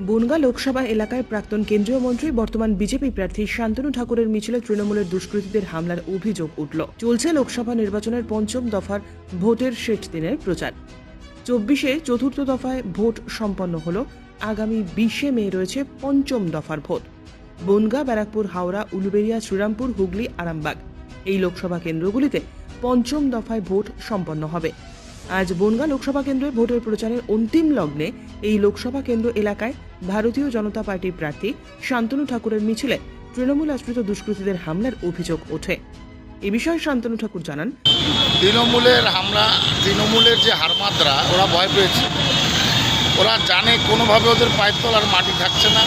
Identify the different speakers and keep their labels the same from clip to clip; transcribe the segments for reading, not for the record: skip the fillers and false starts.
Speaker 1: বনগাঁ লোকসভা এলাকায় প্রাক্তন কেন্দ্রীয় মন্ত্রী বর্তমান বিজেপি প্রার্থী শান্তনু ঠাকুরের মিছিলে তৃণমূলের দুষ্কৃতীদের হামলার অভিযোগ উঠল। চলছে লোকসভা নির্বাচনের পঞ্চম দফার ভোটের শেষ দিনের প্রচার। 24-এ চতুর্থ দফায় ভোট সম্পন্ন হল। আগামী 20-এ মে রয়েছে পঞ্চম দফার ভোট। বনগাঁ, ব্যারাকপুর, হাওড়া, উলুবেড়িয়া, শ্রীরামপুর, হুগলি, আরামবাগ এই লোকসভা কেন্দ্রগুলিতে পঞ্চম দফায় ভোট সম্পন্ন হবে। আজ বনগাঁ লোকসভা কেন্দ্রে ভোটের প্রচারের অন্তিম লগ্নে এই লোকসভা কেন্দ্র এলাকায় ভারতীয় জনতা পার্টির প্রার্থী শান্তনু ঠাকুরের মিছিলে তৃণমূল আশ্রিত দুষ্কৃতীদের হামলার অভিযোগ ওঠে। এ বিষয়ে শান্তনু ঠাকুর জানান,
Speaker 2: তৃণমূলের হামলা, তৃণমূলের যে হারমাদরা ওরা ভয় পেয়েছে। ওরা জানে কোনোভাবে ওদের পায়ের তলার মাটি থাকছে না,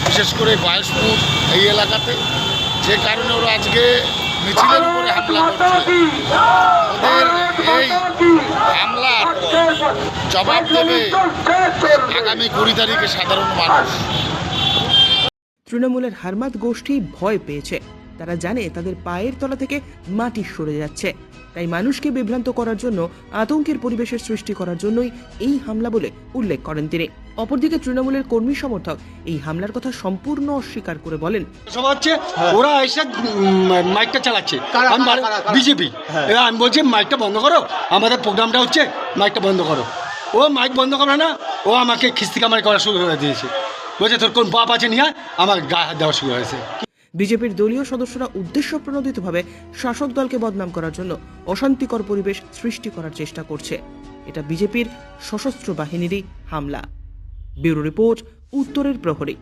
Speaker 2: বিশেষ করে বায়সপুর এই এলাকাতে, যে কারণে ওরা আজকে মিছিলের উপরে হামলা করছে। ওদের এই হামলার জবাব দেবে আগামী 20 তারিখে সাধারণ মানুষ।
Speaker 1: তৃণমূলের হারমাদ গোষ্ঠী ভয় পেয়েছে। তারা জানে তাদের পায়ের তলা থেকে মাটি সরে যাচ্ছে, তাই মানুষকে বিভ্রান্ত করার জন্য, আতঙ্কের পরিবেশের সৃষ্টি করার জন্যই এই হামলা বলে উল্লেখ করেন তিনি। অপরদিকে তৃণমূলের কর্মী সমর্থক এই হামলার কথা সম্পূর্ণ অস্বীকার করে বলেন,
Speaker 3: ওরা এসে মাইকটা চালাচ্ছে, বিজেপি। আমি বলছি মাইকটা বন্ধ করো, আমাদের প্রোগ্রামটা হচ্ছে, মাইকটা বন্ধ করো। ও মাইক বন্ধ করে না, ও আমাকে খিস্তিকামারি করা শুরু করে দিয়েছে। বলছে তোর কোন বাপ আছে নিয়ে আমার গায়ে হাত দেওয়া শুরু হয়েছে।
Speaker 1: বিজেপির দলীয় সদস্যরা উদ্দেশ্য প্রণোদিতভাবে শাসক দলকে বদনাম করার জন্য অশান্তিকর পরিবেশ সৃষ্টি করার চেষ্টা করছে। এটা বিজেপির সশস্ত্র বাহিনীরই হামলা। ব্যুরো রিপোর্ট, উত্তরের প্রহরী।